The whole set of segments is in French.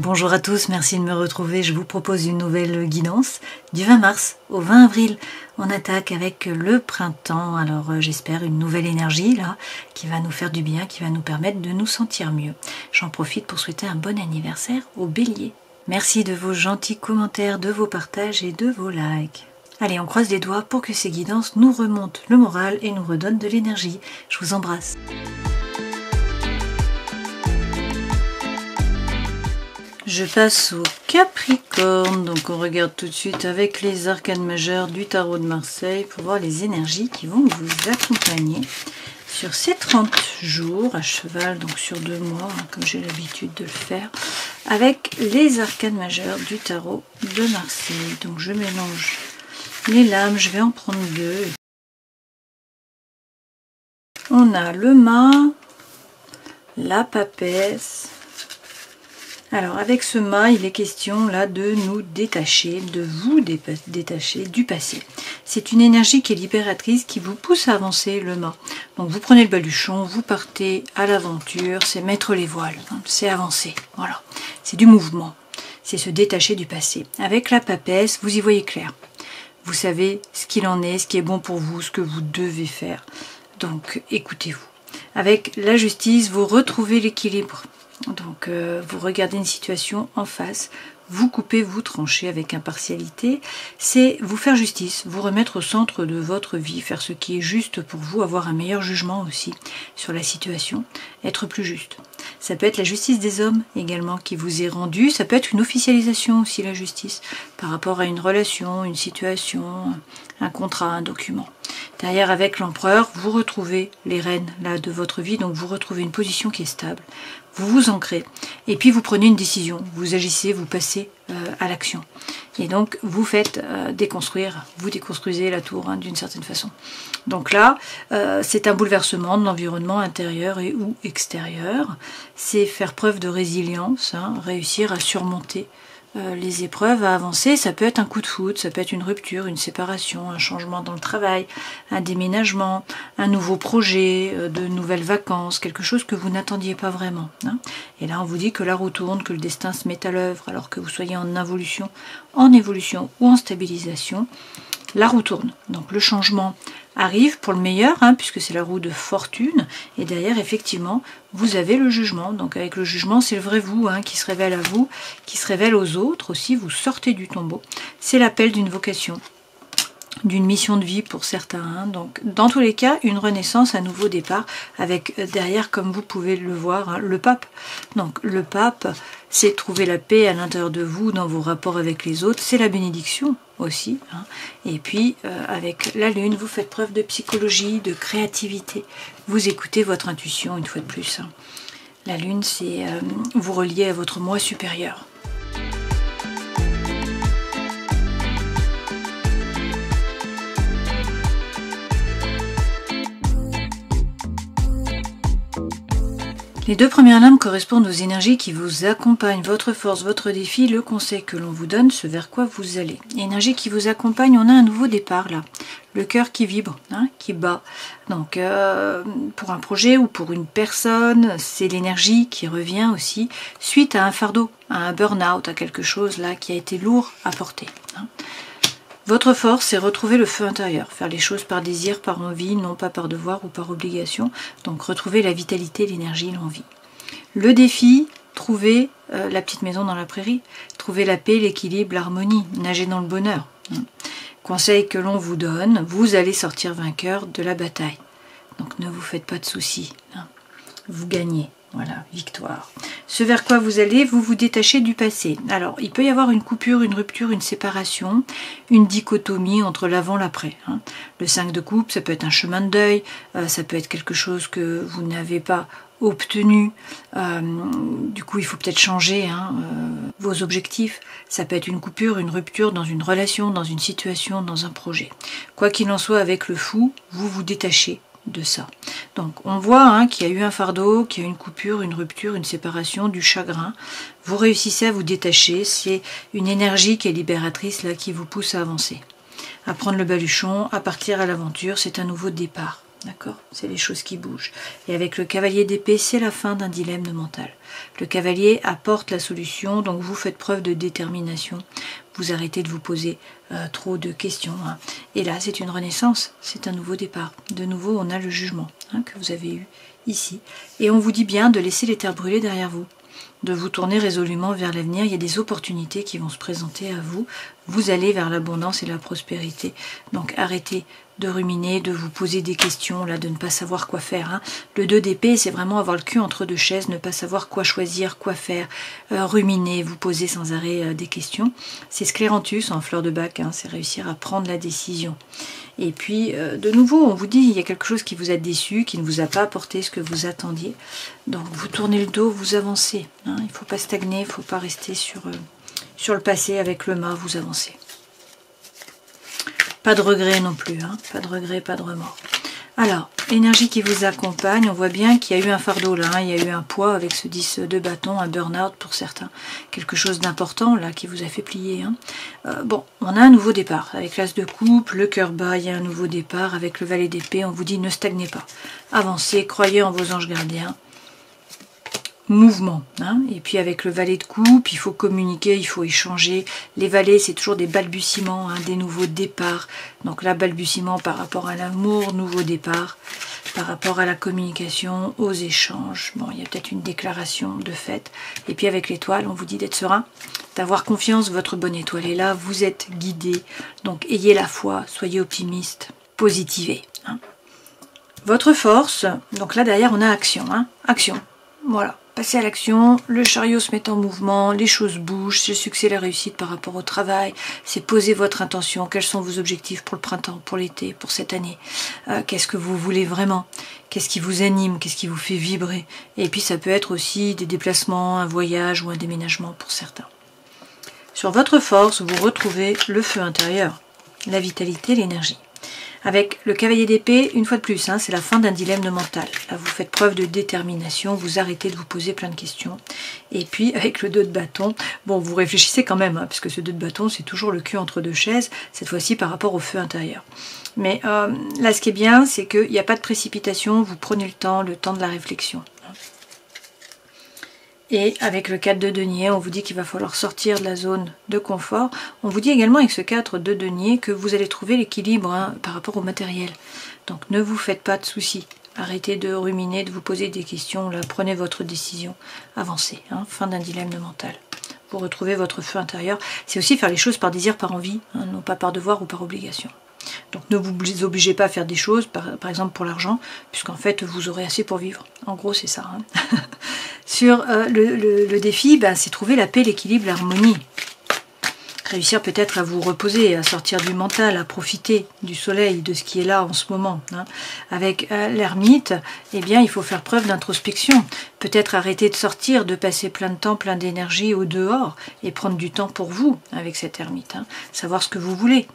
Bonjour à tous, merci de me retrouver. Je vous propose une nouvelle guidance du 20 mars au 20 avril. On attaque avec le printemps, alors j'espère une nouvelle énergie là qui va nous faire du bien, qui va nous permettre de nous sentir mieux. J'en profite pour souhaiter un bon anniversaire au Bélier. Merci de vos gentils commentaires, de vos partages et de vos likes. Allez, on croise les doigts pour que ces guidances nous remontent le moral et nous redonnent de l'énergie. Je vous embrasse. Je passe au Capricorne, donc on regarde tout de suite avec les arcanes majeures du tarot de Marseille pour voir les énergies qui vont vous accompagner sur ces 30 jours à cheval, donc sur 2 mois, comme j'ai l'habitude de le faire, avec les arcanes majeures du tarot de Marseille. Donc je mélange les lames, je vais en prendre 2. On a le mât, la papesse. Alors avec ce mât, il est question là de nous détacher, de vous détacher du passé. C'est une énergie qui est libératrice, qui vous pousse à avancer le mât. Donc vous prenez le baluchon, vous partez à l'aventure, c'est mettre les voiles, hein, c'est avancer, voilà. C'est du mouvement, c'est se détacher du passé. Avec la papesse, vous y voyez clair. Vous savez ce qu'il en est, ce qui est bon pour vous, ce que vous devez faire. Donc écoutez-vous. Avec la justice, vous retrouvez l'équilibre. Donc vous regardez une situation en face, vous coupez, vous tranchez avec impartialité, c'est vous faire justice, vous remettre au centre de votre vie, faire ce qui est juste pour vous, avoir un meilleur jugement aussi sur la situation, être plus juste. Ça peut être la justice des hommes également qui vous est rendue, ça peut être une officialisation aussi, la justice, par rapport à une relation, une situation, un contrat, un document. Derrière, avec l'empereur, vous retrouvez les rênes là, de votre vie, donc vous retrouvez une position qui est stable, vous vous ancrez, et puis vous prenez une décision, vous agissez, vous passez à l'action. Et donc, vous faites déconstruire, vous déconstruisez la tour hein, d'une certaine façon. Donc là, c'est un bouleversement de l'environnement intérieur et ou extérieur. C'est faire preuve de résilience, hein, réussir à surmonter les épreuves, à avancer. Ça peut être un coup de foudre, ça peut être une rupture, une séparation, un changement dans le travail, un déménagement, un nouveau projet, de nouvelles vacances, quelque chose que vous n'attendiez pas vraiment. Hein. Et là, on vous dit que la roue tourne, que le destin se met à l'œuvre, alors que vous soyez en évolution ou en stabilisation. La roue tourne, donc le changement arrive pour le meilleur, hein, puisque c'est la roue de fortune, et derrière, effectivement, vous avez le jugement. Donc avec le jugement, c'est le vrai vous hein, qui se révèle à vous, qui se révèle aux autres aussi, vous sortez du tombeau. C'est l'appel d'une vocation, d'une mission de vie pour certains. Hein. Donc dans tous les cas, une renaissance, un nouveau départ, avec derrière, comme vous pouvez le voir, hein, le pape. Donc le pape, c'est trouver la paix à l'intérieur de vous, dans vos rapports avec les autres, c'est la bénédiction aussi. Hein. Et puis avec la lune, vous faites preuve de psychologie, de créativité. Vous écoutez votre intuition une fois de plus. Hein. La lune, c'est vous relier à votre moi supérieur. Les 2 premières lames correspondent aux énergies qui vous accompagnent, votre force, votre défi, le conseil que l'on vous donne, ce vers quoi vous allez. Énergie qui vous accompagne, on a un nouveau départ là. Le cœur qui vibre, hein, qui bat. Donc pour un projet ou pour une personne, c'est l'énergie qui revient aussi suite à un fardeau, à un burn-out, à quelque chose là qui a été lourd à porter. Hein. Votre force, c'est retrouver le feu intérieur, faire les choses par désir, par envie, non pas par devoir ou par obligation. Donc retrouver la vitalité, l'énergie, l'envie. Le défi, trouver la petite maison dans la prairie, trouver la paix, l'équilibre, l'harmonie, nager dans le bonheur. Conseil que l'on vous donne, vous allez sortir vainqueur de la bataille. Donc ne vous faites pas de soucis, hein. Vous gagnez. Voilà, victoire. Ce vers quoi vous allez, vous vous détachez du passé. Alors, il peut y avoir une coupure, une rupture, une séparation, une dichotomie entre l'avant et l'après. Hein. Le 5 de coupe, ça peut être un chemin de deuil, ça peut être quelque chose que vous n'avez pas obtenu. Du coup, il faut peut-être changer hein, vos objectifs. Ça peut être une coupure, une rupture dans une relation, dans une situation, dans un projet. Quoi qu'il en soit, avec le fou, vous vous détachez de ça. Donc on voit hein, qu'il y a eu un fardeau, qu'il y a eu une coupure, une rupture, une séparation, du chagrin. Vous réussissez à vous détacher, c'est une énergie qui est libératrice là qui vous pousse à avancer. À prendre le baluchon, à partir à l'aventure, c'est un nouveau départ. D'accord? C'est les choses qui bougent. Et avec le cavalier d'épée, c'est la fin d'un dilemme mental. Le cavalier apporte la solution, donc vous faites preuve de détermination. Vous arrêtez de vous poser trop de questions. Hein. Et là, c'est une renaissance, c'est un nouveau départ. De nouveau, on a le jugement que vous avez eu ici. Et on vous dit bien de laisser les terres brûlées derrière vous, de vous tourner résolument vers l'avenir. Il y a des opportunités qui vont se présenter à vous. Vous allez vers l'abondance et la prospérité. Donc arrêtez de ruminer, de vous poser des questions, là, de ne pas savoir quoi faire. Hein. Le 2 d'épée, c'est vraiment avoir le cul entre deux chaises, ne pas savoir quoi choisir, quoi faire, ruminer, vous poser sans arrêt des questions. C'est Scléranthus en fleur de bac, hein, c'est réussir à prendre la décision. Et puis, de nouveau, on vous dit, il y a quelque chose qui vous a déçu, qui ne vous a pas apporté ce que vous attendiez. Donc, vous tournez le dos, vous avancez. Hein. Il ne faut pas stagner, il ne faut pas rester sur le passé avec le mât, vous avancez. Pas de regret non plus, hein. Pas de regret, pas de remords. Alors, énergie qui vous accompagne, on voit bien qu'il y a eu un fardeau là, hein. Il y a eu un poids avec ce 10 de bâton, un burn-out pour certains. Quelque chose d'important là qui vous a fait plier. Hein. Bon, on a un nouveau départ. Avec l'as de coupe, le cœur bas, il y a un nouveau départ. Avec le valet d'épée, on vous dit ne stagnez pas. Avancez, croyez en vos anges gardiens. Mouvement, hein. Et puis avec le valet de coupe, il faut communiquer, il faut échanger. Les valets, c'est toujours des balbutiements, hein, des nouveaux départs. Donc là, balbutiement par rapport à l'amour, nouveau départ, par rapport à la communication, aux échanges. Bon, il y a peut-être une déclaration de fait. Et puis avec l'étoile, on vous dit d'être serein, d'avoir confiance, votre bonne étoile est là, vous êtes guidé. Donc ayez la foi, soyez optimiste, positivez. Hein. Votre force, donc là derrière on a action, hein, action, voilà. Passez à l'action, le chariot se met en mouvement, les choses bougent, c'est le succès, la réussite par rapport au travail, c'est poser votre intention, quels sont vos objectifs pour le printemps, pour l'été, pour cette année, qu'est-ce que vous voulez vraiment, qu'est-ce qui vous anime, qu'est-ce qui vous fait vibrer, et puis ça peut être aussi des déplacements, un voyage ou un déménagement pour certains. Sur votre force, vous retrouvez le feu intérieur, la vitalité, l'énergie. Avec le cavalier d'épée, une fois de plus, hein, c'est la fin d'un dilemme mental. Là, vous faites preuve de détermination, vous arrêtez de vous poser plein de questions. Et puis, avec le 2 de bâton, bon, vous réfléchissez quand même, hein, parce que ce 2 de bâton, c'est toujours le cul entre deux chaises, cette fois-ci par rapport au feu intérieur. Mais là, ce qui est bien, c'est qu'il n'y a pas de précipitation, vous prenez le temps de la réflexion. Et avec le 4 de denier, on vous dit qu'il va falloir sortir de la zone de confort. On vous dit également avec ce 4 de denier que vous allez trouver l'équilibre, hein, par rapport au matériel. Donc ne vous faites pas de soucis. Arrêtez de ruminer, de vous poser des questions. Là, prenez votre décision. Avancez. Hein, fin d'un dilemme mental. Vous retrouvez votre feu intérieur. C'est aussi faire les choses par désir, par envie, hein, non pas par devoir ou par obligation. Donc ne vous obligez pas à faire des choses, par exemple pour l'argent, puisqu'en fait vous aurez assez pour vivre. En gros c'est ça. Hein. Sur le défi, ben, c'est trouver la paix, l'équilibre, l'harmonie. Réussir peut-être à vous reposer, à sortir du mental, à profiter du soleil, de ce qui est là en ce moment. Hein. Avec l'ermite, eh bien, il faut faire preuve d'introspection. Peut-être arrêter de sortir, de passer plein de temps, plein d'énergie au dehors, et prendre du temps pour vous avec cet ermite. Hein. Savoir ce que vous voulez,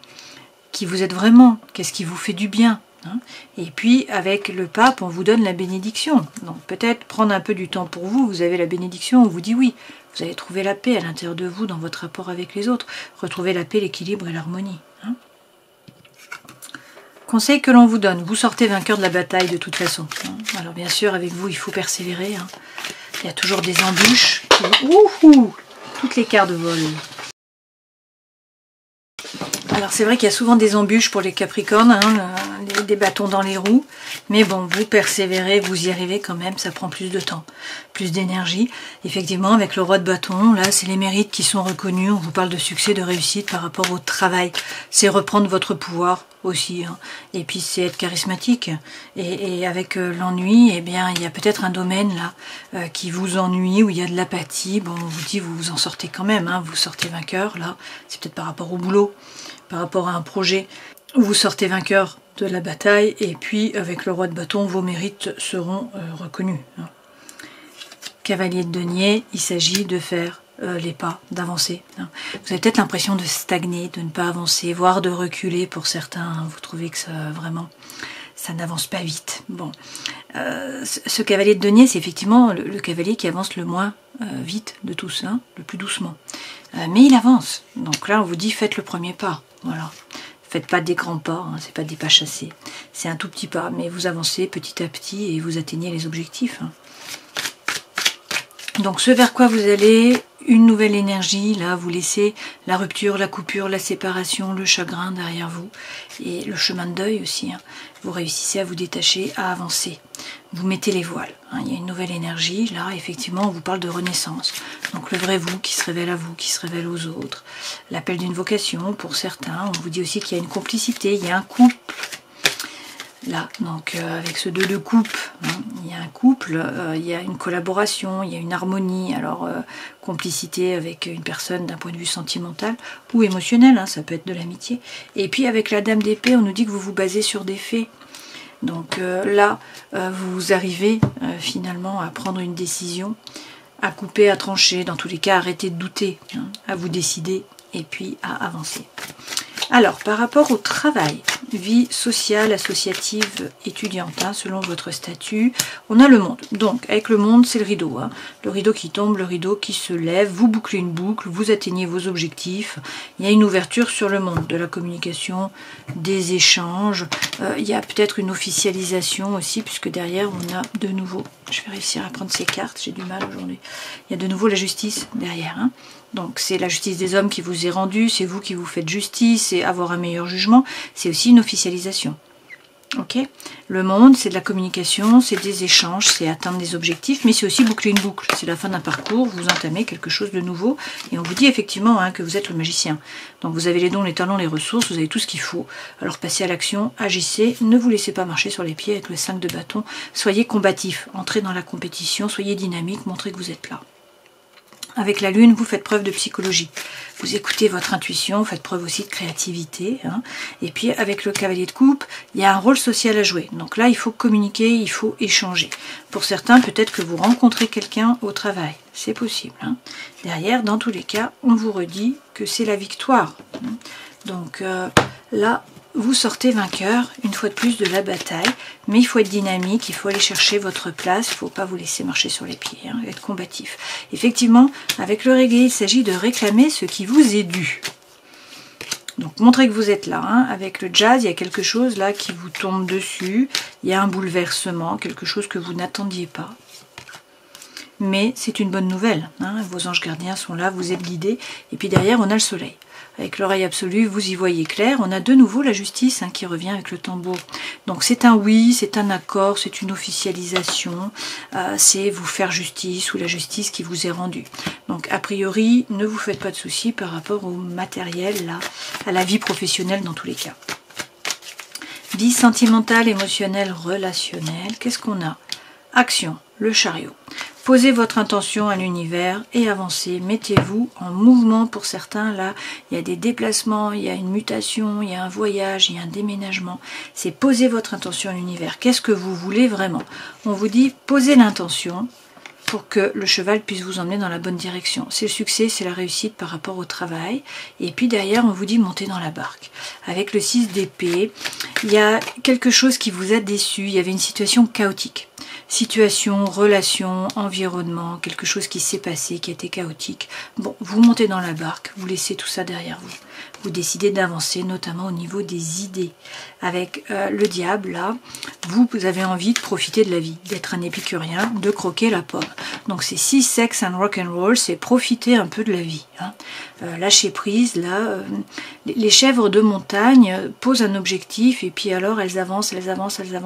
qui vous êtes vraiment, qu'est-ce qui vous fait du bien. Hein. Et puis avec le pape, on vous donne la bénédiction. Donc peut-être prendre un peu du temps pour vous, vous avez la bénédiction, on vous dit oui. Vous allez trouver la paix à l'intérieur de vous, dans votre rapport avec les autres. Retrouver la paix, l'équilibre et l'harmonie. Hein. Conseil que l'on vous donne, vous sortez vainqueur de la bataille de toute façon. Hein. Alors bien sûr, avec vous, il faut persévérer. Hein. Il y a toujours des embûches. Ouhou, toutes les cartes volent. Alors c'est vrai qu'il y a souvent des embûches pour les Capricornes, hein, des bâtons dans les roues, mais bon, vous persévérez, vous y arrivez quand même, ça prend plus de temps, plus d'énergie. Effectivement, avec le roi de bâton, là, c'est les mérites qui sont reconnus, on vous parle de succès, de réussite par rapport au travail, c'est reprendre votre pouvoir aussi, hein. Et puis c'est être charismatique, et avec l'ennui, eh bien, il y a peut-être un domaine là qui vous ennuie, où il y a de l'apathie, bon, on vous dit, vous vous en sortez quand même, hein, vous sortez vainqueur, là, c'est peut-être par rapport au boulot, par rapport à un projet, où vous sortez vainqueur de la bataille, et puis avec le roi de bâton, vos mérites seront reconnus. Hein. Cavalier de denier, il s'agit de faire les pas, d'avancer. Hein. Vous avez peut-être l'impression de stagner, de ne pas avancer, voire de reculer pour certains. Hein. Vous trouvez que ça vraiment, ça n'avance pas vite. Bon, ce cavalier de denier, c'est effectivement le cavalier qui avance le moins vite de tous, hein, le plus doucement. Mais il avance. Donc là, on vous dit, faites le premier pas. Voilà. Faites pas des grands pas, hein, c'est pas des pas chassés. C'est un tout petit pas, mais vous avancez petit à petit et vous atteignez les objectifs. Hein. Donc ce vers quoi vous allez, une nouvelle énergie, là vous laissez la rupture, la coupure, la séparation, le chagrin derrière vous et le chemin de deuil aussi. Hein. Vous réussissez à vous détacher, à avancer. Vous mettez les voiles. Hein. Il y a une nouvelle énergie, là effectivement on vous parle de renaissance. Donc le vrai vous qui se révèle à vous, qui se révèle aux autres. L'appel d'une vocation pour certains. On vous dit aussi qu'il y a une complicité, il y a un couple. Là, donc avec ce 2 de coupe, hein, il y a un couple, il y a une collaboration, il y a une harmonie, alors complicité avec une personne d'un point de vue sentimental ou émotionnel, hein, ça peut être de l'amitié. Et puis avec la dame d'épée, on nous dit que vous vous basez sur des faits. Donc là, vous arrivez finalement à prendre une décision, à couper, à trancher, dans tous les cas, arrêter de douter, hein, à vous décider et puis à avancer. Alors, par rapport au travail, vie sociale, associative, étudiante, hein, selon votre statut, on a le monde. Donc, avec le monde, c'est le rideau. Hein. Le rideau qui tombe, le rideau qui se lève, vous bouclez une boucle, vous atteignez vos objectifs. Il y a une ouverture sur le monde, de la communication, des échanges. Il y a peut-être une officialisation aussi, puisque derrière, on a de nouveau, je vais réussir à prendre ces cartes, j'ai du mal aujourd'hui. Il y a de nouveau la justice derrière, hein. Donc c'est la justice des hommes qui vous est rendue, c'est vous qui vous faites justice, c'est avoir un meilleur jugement, c'est aussi une officialisation. Ok. Le monde, c'est de la communication, c'est des échanges, c'est atteindre des objectifs, mais c'est aussi boucler une boucle. C'est la fin d'un parcours, vous entamez quelque chose de nouveau, et on vous dit effectivement hein, que vous êtes le magicien. Donc vous avez les dons, les talents, les ressources, vous avez tout ce qu'il faut. Alors passez à l'action, agissez, ne vous laissez pas marcher sur les pieds avec le 5 de bâton, soyez combatif, entrez dans la compétition, soyez dynamique, montrez que vous êtes là. Avec la lune, vous faites preuve de psychologie. Vous écoutez votre intuition, vous faites preuve aussi de créativité. Hein. Et puis avec le cavalier de coupe, il y a un rôle social à jouer. Donc là, il faut communiquer, il faut échanger. Pour certains, peut-être que vous rencontrez quelqu'un au travail. C'est possible. Hein. Derrière, dans tous les cas, on vous redit que c'est la victoire. Hein. Donc là, vous sortez vainqueur, une fois de plus, de la bataille. Mais il faut être dynamique, il faut aller chercher votre place, il ne faut pas vous laisser marcher sur les pieds, hein, être combatif. Effectivement, avec le reggae, il s'agit de réclamer ce qui vous est dû. Donc montrez que vous êtes là. Hein. Avec le jazz, il y a quelque chose là qui vous tombe dessus. Il y a un bouleversement, quelque chose que vous n'attendiez pas. Mais c'est une bonne nouvelle. Hein. Vos anges gardiens sont là, vous êtes guidés. Et puis derrière, on a le soleil. Avec l'oreille absolue, vous y voyez clair. On a de nouveau la justice hein, qui revient avec le tambour. Donc c'est un oui, c'est un accord, c'est une officialisation. C'est vous faire justice ou la justice qui vous est rendue. Donc a priori, ne vous faites pas de soucis par rapport au matériel, là, à la vie professionnelle dans tous les cas. Vie sentimentale, émotionnelle, relationnelle. Qu'est-ce qu'on a? Action, le chariot. Posez votre intention à l'univers et avancez. Mettez-vous en mouvement pour certains. Là, il y a des déplacements, il y a une mutation, il y a un voyage, il y a un déménagement. C'est poser votre intention à l'univers. Qu'est-ce que vous voulez vraiment? On vous dit, posez l'intention pour que le cheval puisse vous emmener dans la bonne direction. C'est le succès, c'est la réussite par rapport au travail. Et puis derrière, on vous dit montez dans la barque. Avec le 6 d'épée, il y a quelque chose qui vous a déçu. Il y avait une situation chaotique. Situation, relation, environnement, quelque chose qui s'est passé, qui a été chaotique. Bon, vous montez dans la barque, vous laissez tout ça derrière vous. Vous décidez d'avancer, notamment au niveau des idées. Avec le diable, là, vous avez envie de profiter de la vie, d'être un épicurien, de croquer la pomme. Donc c'est 6, sex and rock and roll, c'est profiter un peu de la vie. Hein. Lâcher prise, là, les chèvres de montagne posent un objectif et puis alors elles avancent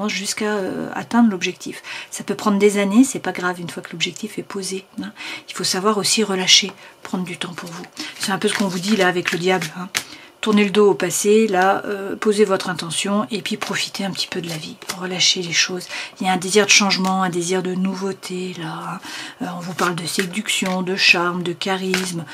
jusqu'à atteindre l'objectif. Ça peut prendre des années, c'est pas grave une fois que l'objectif est posé. Hein. Il faut savoir aussi relâcher, prendre du temps pour vous. C'est un peu ce qu'on vous dit là avec le diable. Hein. Tournez le dos au passé, là, posez votre intention et puis profitez un petit peu de la vie. Relâchez les choses. Il y a un désir de changement, un désir de nouveauté, là. On vous parle de séduction, de charme, de charisme.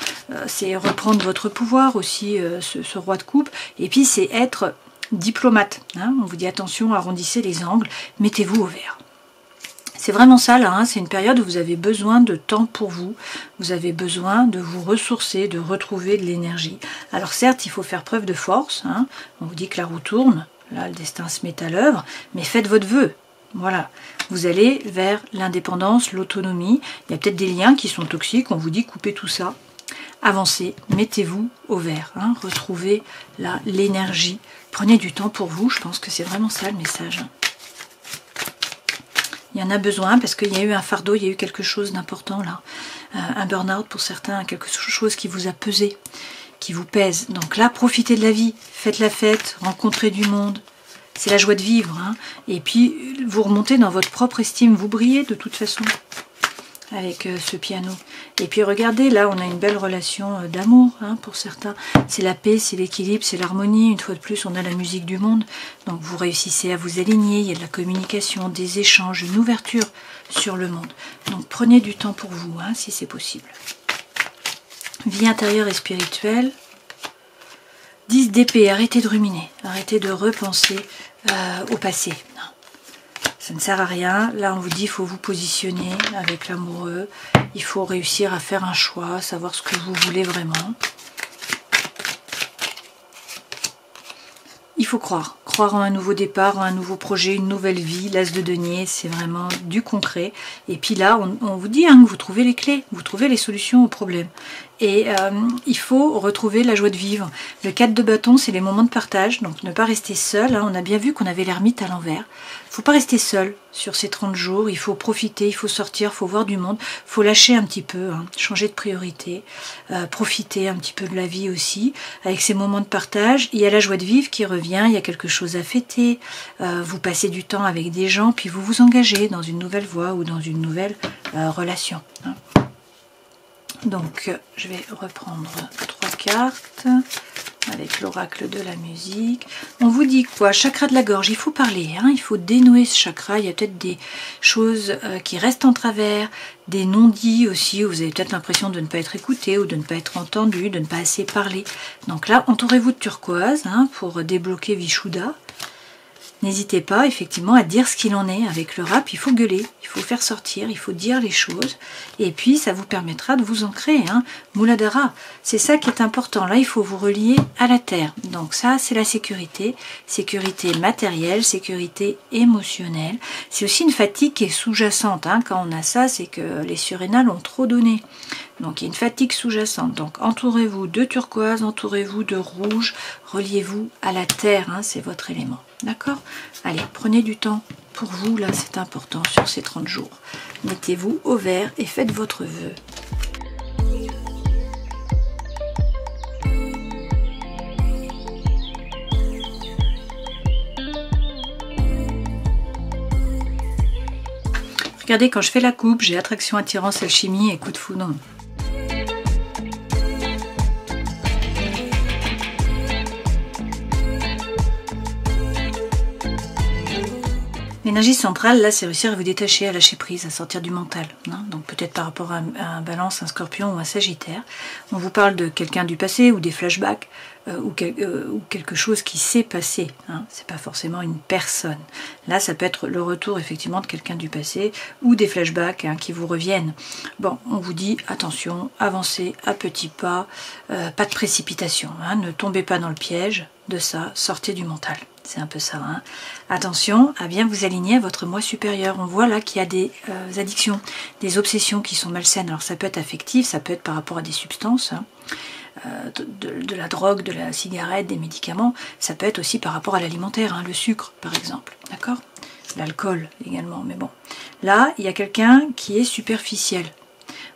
C'est reprendre votre pouvoir aussi, ce roi de coupe. Et puis c'est être diplomate. Hein. On vous dit attention, arrondissez les angles, mettez-vous au vert. C'est vraiment ça là, hein, c'est une période où vous avez besoin de temps pour vous, vous avez besoin de vous ressourcer, de retrouver de l'énergie. Alors certes, il faut faire preuve de force, hein, on vous dit que la roue tourne, là le destin se met à l'œuvre, mais faites votre vœu. Voilà, vous allez vers l'indépendance, l'autonomie, il y a peut-être des liens qui sont toxiques, on vous dit coupez tout ça. Avancez, mettez-vous au vert, hein, retrouvez l'énergie Prenez du temps pour vous, je pense que c'est vraiment ça le message. Il y en a besoin parce qu'il y a eu un fardeau, il y a eu quelque chose d'important là. Un burn-out pour certains, quelque chose qui vous a pesé, qui vous pèse. Donc là, profitez de la vie, faites la fête, rencontrez du monde. C'est la joie de vivre. Hein. Et puis, vous remontez dans votre propre estime, vous brillez de toute façon avec ce piano. Et puis regardez, là on a une belle relation d'amour hein, pour certains. C'est la paix, c'est l'équilibre, c'est l'harmonie. Une fois de plus, on a la musique du monde. Donc vous réussissez à vous aligner, il y a de la communication, des échanges, une ouverture sur le monde. Donc prenez du temps pour vous, hein, si c'est possible. Vie intérieure et spirituelle. 10 d'épée, arrêtez de ruminer, arrêtez de repenser au passé. Non. Ça ne sert à rien. Là, on vous dit, il faut vous positionner avec l'amoureux. Il faut réussir à faire un choix, savoir ce que vous voulez vraiment. Il faut croire. Croire en un nouveau départ, en un nouveau projet, une nouvelle vie. L'as de denier, c'est vraiment du concret. Et puis là, on vous dit hein, que vous trouvez les clés, vous trouvez les solutions aux problèmes. Et il faut retrouver la joie de vivre. Le 4 de bâton, c'est les moments de partage. Donc ne pas rester seul. Hein. On a bien vu qu'on avait l'ermite à l'envers. Il ne faut pas rester seul sur ces 30 jours. Il faut profiter, il faut sortir, il faut voir du monde. Il faut lâcher un petit peu, hein, changer de priorité. Profiter un petit peu de la vie aussi. Avec ces moments de partage, il y a la joie de vivre qui revient. Il y a quelque chose à fêter. Vous passez du temps avec des gens. Puis vous vous engagez dans une nouvelle voie ou dans une nouvelle relation. Hein. Donc, je vais reprendre 3 cartes avec l'oracle de la musique. On vous dit quoi? Chakra de la gorge, il faut parler, hein, il faut dénouer ce chakra. Il y a peut-être des choses qui restent en travers, des non-dits aussi, où vous avez peut-être l'impression de ne pas être écouté ou de ne pas être entendu, de ne pas assez parler. Donc là, entourez-vous de turquoise hein, pour débloquer Vishuddha. N'hésitez pas effectivement à dire ce qu'il en est. Avec le rap, il faut gueuler, il faut faire sortir, il faut dire les choses. Et puis ça vous permettra de vous ancrer. Hein. Muladhara, c'est ça qui est important. Là, il faut vous relier à la terre. Donc ça, c'est la sécurité. Sécurité matérielle, sécurité émotionnelle. C'est aussi une fatigue qui est sous-jacente. Hein. Quand on a ça, c'est que les surrénales ont trop donné. Donc il y a une fatigue sous-jacente. Donc entourez-vous de turquoise, entourez-vous de rouge, reliez-vous à la terre, hein, c'est votre élément. D'accord? Allez, prenez du temps pour vous, là c'est important sur ces 30 jours. Mettez-vous au vert et faites votre vœu. Regardez, quand je fais la coupe, j'ai attraction, attirance, alchimie et coup de foudre. L'énergie centrale, là, c'est réussir à vous détacher, à lâcher prise, à sortir du mental. Hein. Donc peut-être par rapport à un balance, un scorpion ou un sagittaire. On vous parle de quelqu'un du passé ou des flashbacks ou quelque chose qui s'est passé. Hein. C'est pas forcément une personne. Là, ça peut être le retour effectivement de quelqu'un du passé ou des flashbacks hein, qui vous reviennent. Bon, on vous dit attention, avancez à petits pas, pas de précipitation. Hein. Ne tombez pas dans le piège de ça, sortez du mental. C'est un peu ça. Hein. Attention à bien vous aligner à votre moi supérieur. On voit là qu'il y a des addictions, des obsessions qui sont malsaines. Alors ça peut être affectif, ça peut être par rapport à des substances, hein, de la drogue, de la cigarette, des médicaments. Ça peut être aussi par rapport à l'alimentaire, hein, le sucre par exemple. D'accord? L'alcool également. Mais bon, là il y a quelqu'un qui est superficiel.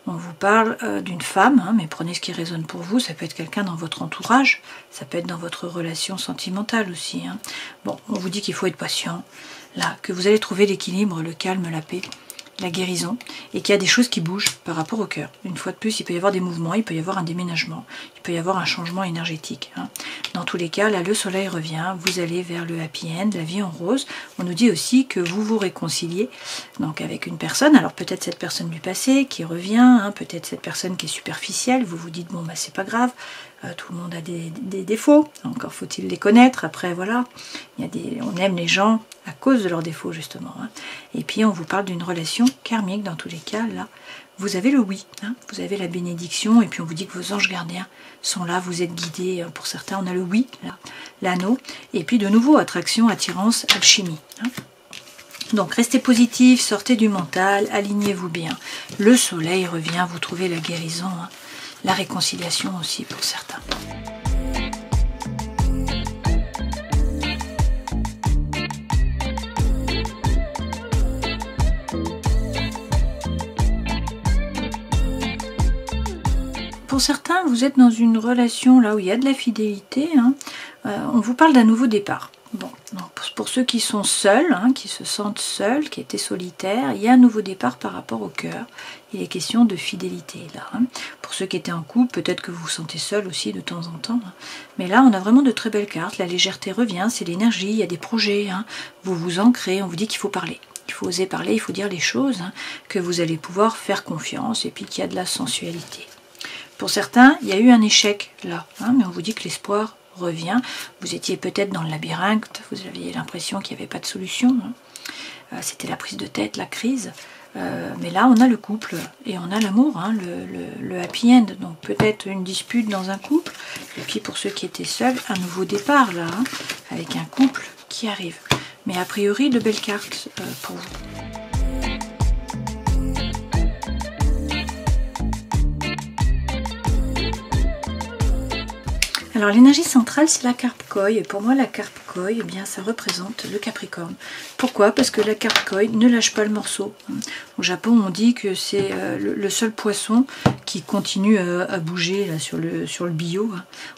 On vous parle d'une femme, hein, mais prenez ce qui résonne pour vous. Ça peut être quelqu'un dans votre entourage, ça peut être dans votre relation sentimentale aussi. Hein. Bon, on vous dit qu'il faut être patient, là, que vous allez trouver l'équilibre, le calme, la paix, la guérison, et qu'il y a des choses qui bougent par rapport au cœur. Une fois de plus, il peut y avoir des mouvements, il peut y avoir un déménagement, il peut y avoir un changement énergétique. Hein. Dans tous les cas, là, le soleil revient, vous allez vers le happy end, la vie en rose. On nous dit aussi que vous vous réconciliez donc avec une personne, alors peut-être cette personne du passé qui revient, hein, peut-être cette personne qui est superficielle, vous vous dites, bon, bah c'est pas grave, tout le monde a des défauts, encore faut-il les connaître. Après, voilà, on aime les gens à cause de leurs défauts, justement. Hein. Et puis, on vous parle d'une relation karmique, dans tous les cas, là, vous avez le oui, hein, vous avez la bénédiction, et puis on vous dit que vos anges gardiens sont là, vous êtes guidés, pour certains, on a le oui, l'anneau, et puis de nouveau, attraction, attirance, alchimie. Hein. Donc, restez positif, sortez du mental, alignez-vous bien. Le soleil revient, vous trouvez la guérison, hein. La réconciliation aussi pour certains. pour certains, vous êtes dans une relation là où il y a de la fidélité. Hein. On vous parle d'un nouveau départ. Bon, donc pour ceux qui sont seuls, hein, qui se sentent seuls, qui étaient solitaires, il y a un nouveau départ par rapport au cœur. Il est question de fidélité là. Hein. Pour ceux qui étaient en couple, peut-être que vous vous sentez seul aussi de temps en temps. Hein. Mais là, on a vraiment de très belles cartes. La légèreté revient, c'est l'énergie, il y a des projets. Hein. Vous vous ancrez, on vous dit qu'il faut parler. Il faut oser parler, il faut dire les choses, hein, que vous allez pouvoir faire confiance et puis qu'il y a de la sensualité. Pour certains, il y a eu un échec là, hein, mais on vous dit que l'espoir revient. Vous étiez peut-être dans le labyrinthe, vous aviez l'impression qu'il n'y avait pas de solution. Hein. C'était la prise de tête, la crise. Mais là, on a le couple et on a l'amour, hein, le happy end. Donc peut-être une dispute dans un couple. Et puis pour ceux qui étaient seuls, un nouveau départ là, hein, avec un couple qui arrive. Mais a priori, de belles cartes pour vous. Alors l'énergie centrale, c'est la carpe koi, et pour moi la carpe koi, eh bien, ça représente le Capricorne. Pourquoi? Parce que la carpe koi ne lâche pas le morceau. Au Japon, on dit que c'est le seul poisson qui continue à bouger là, sur le billot.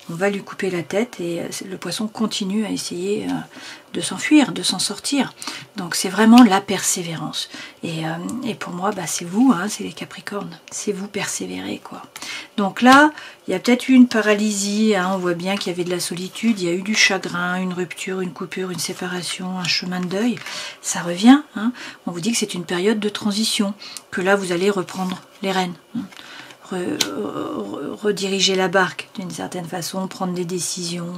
On va lui couper la tête et le poisson continue à essayer de s'enfuir, de s'en sortir. Donc c'est vraiment la persévérance. Et pour moi, bah, c'est vous, hein, c'est les Capricornes. C'est vous persévérer, quoi. Donc là, il y a peut-être eu une paralysie, hein, on voit bien qu'il y avait de la solitude, il y a eu du chagrin, une rupture, une coupure, une séparation, un chemin de deuil. Ça revient, hein. On vous dit que c'est une période de transition, que là vous allez reprendre les rênes. Hein. Rediriger la barque d'une certaine façon, prendre des décisions,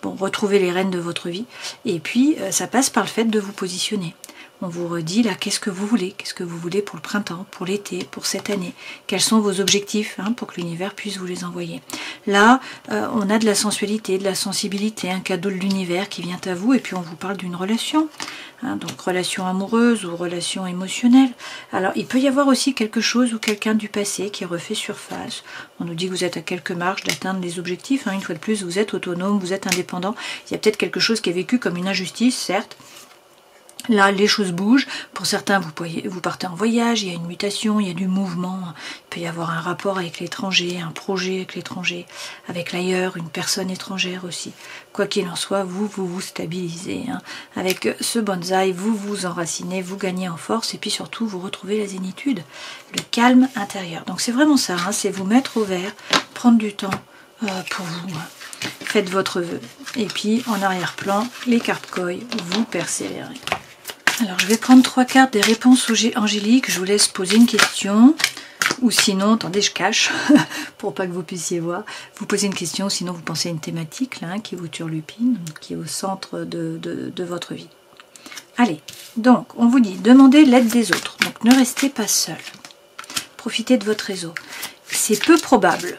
bon, retrouver les rênes de votre vie. Et puis, ça passe par le fait de vous positionner. On vous redit là, qu'est-ce que vous voulez? Qu'est-ce que vous voulez pour le printemps, pour l'été, pour cette année? Quels sont vos objectifs, hein, pour que l'univers puisse vous les envoyer? Là, on a de la sensualité, de la sensibilité, un cadeau de l'univers qui vient à vous, et puis on vous parle d'une relation. Hein, donc relation amoureuse ou relation émotionnelle. Alors il peut y avoir aussi quelque chose ou quelqu'un du passé qui refait surface. On nous dit que vous êtes à quelques marches d'atteindre les objectifs. Hein, une fois de plus, vous êtes autonome, vous êtes indépendant. Il y a peut-être quelque chose qui est vécu comme une injustice, certes. Là, les choses bougent. Pour certains, vous partez en voyage, il y a une mutation, il y a du mouvement. Il peut y avoir un rapport avec l'étranger, un projet avec l'étranger, avec l'ailleurs, une personne étrangère aussi. Quoi qu'il en soit, vous stabilisez. Hein. Avec ce bonsaï, vous vous enracinez, vous gagnez en force et puis surtout, vous retrouvez la zénitude, le calme intérieur. Donc c'est vraiment ça, hein, c'est vous mettre au vert, prendre du temps pour vous. Hein. Faites votre vœu. Et puis, en arrière-plan, les cartes koi, vous persévérez. Alors, je vais prendre 3 cartes des réponses angéliques. Je vous laisse poser une question. Ou sinon, attendez, je cache, pour pas que vous puissiez voir. Vous posez une question, sinon vous pensez à une thématique là, qui vous turlupine, qui est au centre de votre vie. Allez, donc, on vous dit, demandez l'aide des autres. Donc, ne restez pas seul. Profitez de votre réseau. C'est peu probable.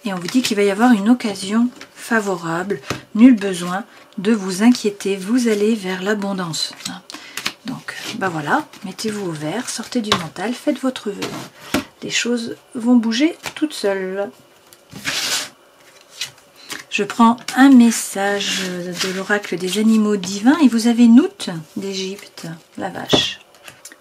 Et on vous dit qu'il va y avoir une occasion favorable. Nul besoin de vous inquiéter, vous allez vers l'abondance. Donc, ben voilà, mettez-vous au vert, sortez du mental, faites votre vœu. Les choses vont bouger toutes seules. Je prends un message de l'oracle des animaux divins et vous avez Nout d'Égypte, la vache.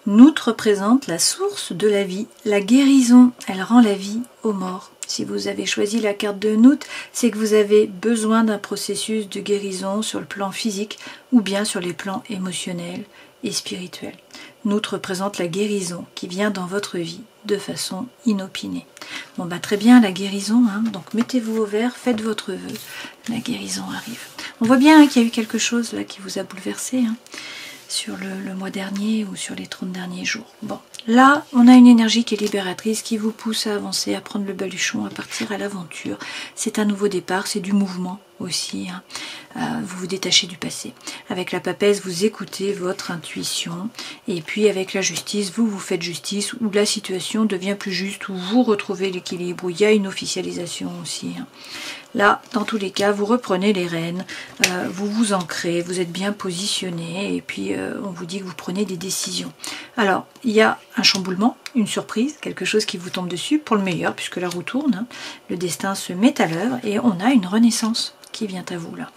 Nout représente la source de la vie, la guérison, elle rend la vie aux morts. Si vous avez choisi la carte de Nout, c'est que vous avez besoin d'un processus de guérison sur le plan physique ou bien sur les plans émotionnels et spirituels. Nout représente la guérison qui vient dans votre vie de façon inopinée. Bon bah très bien, la guérison, hein, donc mettez-vous au vert, faites votre vœu, la guérison arrive. On voit bien hein, qu'il y a eu quelque chose là qui vous a bouleversé hein, sur le mois dernier ou sur les 30 derniers jours. Bon. Là, on a une énergie qui est libératrice, qui vous pousse à avancer, à prendre le baluchon, à partir à l'aventure. C'est un nouveau départ, c'est du mouvement aussi. Hein. Vous vous détachez du passé. Avec la papesse, vous écoutez votre intuition. Et puis avec la justice, vous faites justice, où la situation devient plus juste, où vous retrouvez l'équilibre, où il y a une officialisation aussi. Hein. Là, dans tous les cas, vous reprenez les rênes, vous vous ancrez, vous êtes bien positionné et puis on vous dit que vous prenez des décisions. Alors, il y a un chamboulement une surprise, quelque chose qui vous tombe dessus pour le meilleur, puisque la roue tourne, hein. Le destin se met à l'œuvre et on a une renaissance qui vient à vous là.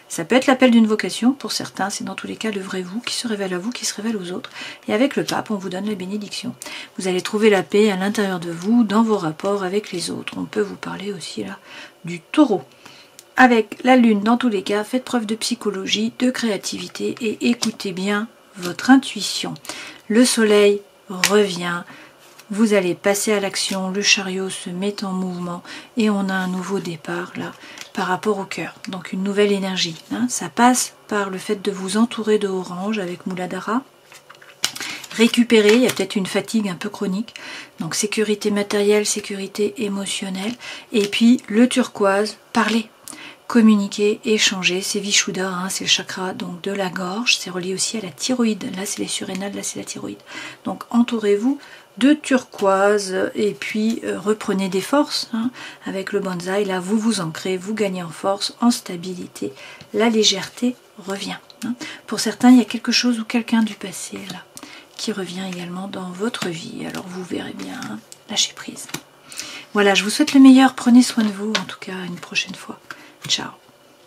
Ça peut être l'appel d'une vocation, pour certains, c'est dans tous les cas le vrai vous qui se révèle à vous, qui se révèle aux autres. Et avec le pape, on vous donne la bénédiction. Vous allez trouver la paix à l'intérieur de vous, dans vos rapports avec les autres. On peut vous parler aussi là du taureau. Avec la lune, dans tous les cas, faites preuve de psychologie, de créativité et écoutez bien votre intuition. Le soleil revient. Vous allez passer à l'action, le chariot se met en mouvement et on a un nouveau départ là par rapport au cœur. Donc une nouvelle énergie. Hein. Ça passe par le fait de vous entourer de orange avec Muladhara. Récupérer, il y a peut-être une fatigue un peu chronique. Donc sécurité matérielle, sécurité émotionnelle. Et puis le turquoise, parler. Communiquer, échanger, c'est Vishuddha, hein, c'est le chakra donc de la gorge, c'est relié aussi à la thyroïde, là c'est les surrénales, là c'est la thyroïde. Donc entourez-vous de turquoise et puis reprenez des forces, hein, avec le bonsaï, là vous vous ancrez, vous gagnez en force, en stabilité, la légèreté revient. Hein. Pour certains, il y a quelque chose ou quelqu'un du passé là qui revient également dans votre vie, alors vous verrez bien, hein, lâchez prise. Voilà, je vous souhaite le meilleur, prenez soin de vous en tout cas une prochaine fois. Ciao.